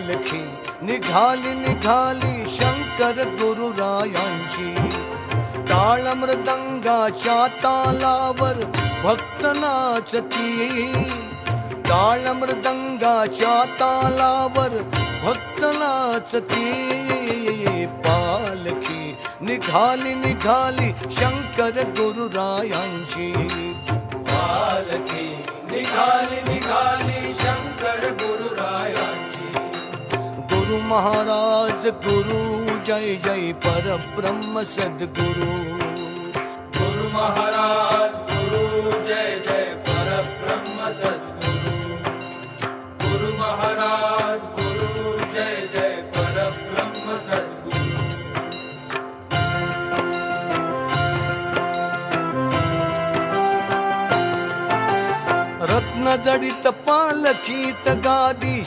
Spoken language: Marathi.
पालखी निघाली निघाली शंकर गुरुरायांची, टाळ मृदंगाच्या तालावर भक्त नाचती, टाळ मृदंगाच्या तालावर भक्त नाचती, पालखी निघाली निघाली शंकर गुरुरायांची, पालखी निघाली निघाली शंकर गुरुरायांची। गुरु महाराज गुरु जय जय परब्रह्म सद्गुरु, गुरु महाराज गुरु जय जय परब्रह्म सद्गुरु, गुरु महाराज गुरु जय जय परब्रह्म सद्गुरु। रत्न जडित पालखीत गादी